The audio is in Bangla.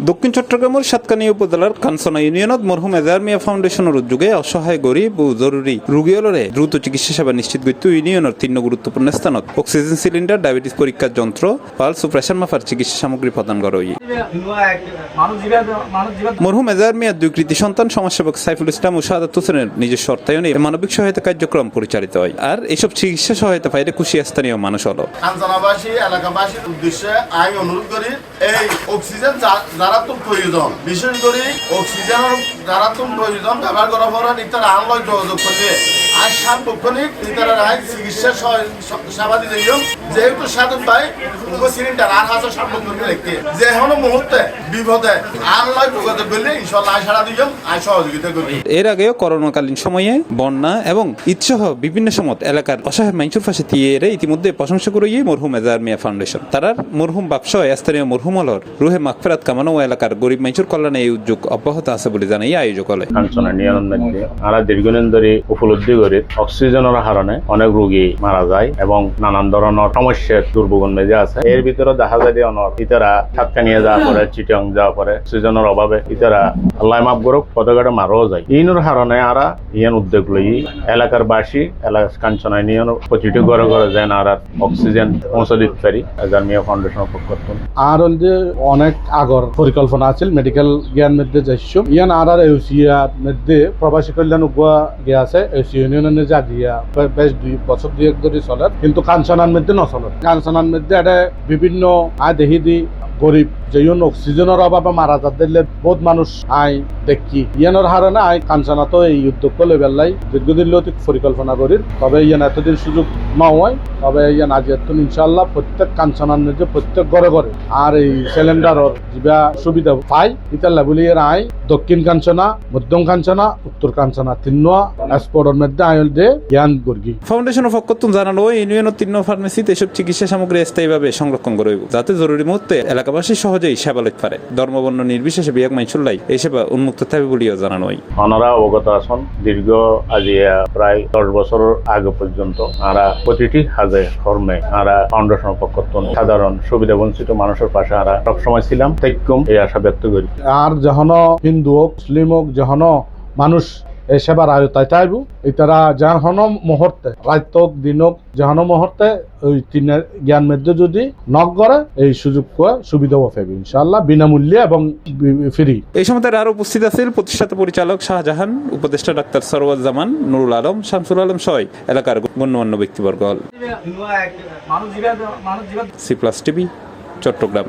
দক্ষিণ চট্টগ্রামের সাতকানিয়া উপজেলার কাঞ্চনা ইউনিয়নত মরহুম এজাহার মিয়া ফাউন্ডেশনের উদ্যোগে অসহায় গরিব ও জরুরি রোগীলরে দ্রুত চিকিৎসা সেবা নিশ্চিত করতে ইউনিয়নের 3 গুরুত্বপূর্ণ স্থানত অক্সিজেন সিলিন্ডার, ডায়াবেটিস পরীক্ষার যন্ত্র, পালস ও প্রেসার মাপার চিকিৎসা সামগ্রী প্রদান করা হয়। মরহুম এজাহার মিয়ার 2 কৃতি সন্তান সমাজসেবক সাইফুল ইসলাম ও সাদাত হোসেনের নিজস্ব অর্থায়নে মানবিক সহায়তা কার্যক্রম পরিচালিত হয়। আর এসব চিকিৎসা সহায়তা পাইলে খুশি স্থানীয় মানুষ হলো। কাঞ্চনাবাসী এলাকাবাসীর উদ্দেশ্যে আমি অনুরোধ করি, এই অক্সিজেন যারা তো প্রয়োজন, বিশেষ করে অক্সিজেনের যারা তো প্রয়োজন ব্যবহার করার পর ইতারা আনলয় যোগাযোগ করলে আর সার্বক্ষণিক ইতারা চিকিৎসা সেবা দিতে যেহেতু সাধন ভাই সিলিন্ডার আর হাজার সার্বক্ষণিক রেখে যে কোনো মুহূর্তে বিপদে আনলয় যোগাযোগ করলে ইনশাল্লাহ সারা দিলাম আর সহযোগিতা করবে। এর আগেও করোনাকালীন সময়ে বন্যা এবং ঈদসহ বিভিন্ন সময় এলাকার অসহায় মানুষের পাশে দিয়ে ইতিমধ্যে প্রশংসা করে মরহুম এজাহার মিয়া ফাউন্ডেশন। তারার মরহুম বাপসহ স্থানীয় মরহুম হলর রুহে মাগফিরাত কামানো ও এলাকার গরিব মানুষের কল্যাণে এই উদ্যোগ অব্যাহত আছে বলে জানাই আয়োজক হলে। কাঞ্চনা নিয়ন্ত্রণ মধ্যে আমরা দীর্ঘদিন ধরে উপলব্ধি করি অক্সিজেনের কারণে অনেক রোগী মারা যায় এবং নানান ধরনের সমস্যার দুর্ভোগের মেজে আছে। এর ভিতরে দেখা যায় যে ইতারা সাতকানিয়া যাওয়া পরে, চিটং যাওয়া পরে অক্সিজেনের অভাবে ইতারা আল্লাহ মাফ করুক পদঘাটে মারাও যায়। ইনোর কারণে আমরা ইয়ান উদ্যোগ লই এলাকার বাসী এলাকা কাঞ্চনা নিয়ন প্রতিটি ঘরে ঘরে যেন আর অক্সিজেন পৌঁছে দিতে পারি এজাহার মিয়া ফাউন্ডেশনের পক্ষ থেকে। আর যে অনেক আগর পরিকল্পনা আছে মেডিকেল জ্ঞান মধ্যে যাইছো ইয়ান আর এউসিয়ার মধ্যে প্রবাসী কল্যাণ উগুয়া গিয়ে আছে এউসি ইউনিয়নের যা গিয়া বেশ 2 বছর 2 ধরে চলে, কিন্তু কাঞ্চনার মধ্যে নচলে। কাঞ্চনার মধ্যে এটা বিভিন্ন দেখি দি গরিব যেন অক্সিজেনের অভাবে মারা যাচ্ছে বহুত মানুষ আই দেখি ইয়ানোর হারানে আই কাঞ্চনা তো এই উদ্যোগ করলে বেলাই দীর্ঘদিন লতিক পরিকল্পনা করি, তবে ইয়ান এতদিন সুযোগ না হয়, তবে ইয়ান আজ এত ইনশাল্লাহ প্রত্যেক কাঞ্চনার মধ্যে প্রত্যেক ঘরে ঘরে আর এই সিলিন্ডারের যা সুবিধা পাই ইতাল্লা বলি এর আই দক্ষিণ কাঞ্চনা, মধ্যম কাঞ্চনা, উত্তর কাঞ্চনা 3 এক্সপোর্টের মধ্যে আইল দে ইয়ান গর্গি ফাউন্ডেশনের পক্ষ থেকে জানানো ইউনিয়নের 3 ফার্মেসিতে এসব চিকিৎসা সামগ্রী স্থায়ীভাবে সংরক্ষণ করে যাতে জরুরি মুহূর্তে এলাকাবাসী সহজেই সেবা লইতে পারে। ধর্মবর্ণ নির্বিশেষে বিয়াক মাইচুল্লাই এই সেবা উন্মুক্ত থাকবে বলেও জানানো হয়। ওনারা অবগত আছেন দীর্ঘ আজিয়া প্রায় 10 বছর আগে পর্যন্ত আমরা প্রতিটি হাজে কর্মে আমরা ফাউন্ডেশনের পক্ষ থেকে সাধারণ সুবিধা বঞ্চিত মানুষের পাশে আমরা সবসময় ছিলাম, তেকম এই আশা ব্যক্ত করি। আর যখন হিন্দু হোক মুসলিম হোক যখন মানুষ এই সেবার আয়তায় চাইব এটারা যখন মুহূর্তে রাত হোক দিন হোক যখন মুহূর্তে ওই 3 জ্ঞান মধ্যে যদি নক করে এই সুযোগ সুবিধাও পাবে ইনশাআল্লাহ বিনামূল্যে এবং ফ্রি। এই সময় তার আরো উপস্থিত আছেন প্রতিষ্ঠাতা পরিচালক শাহজাহান, উপদেষ্টা ডাক্তার সরওয়ার জামান, নুরুল আলম, শামসুল আলম সহ এলাকার গণ্যমান্য ব্যক্তিবর্গ। C+ TV Chittagong.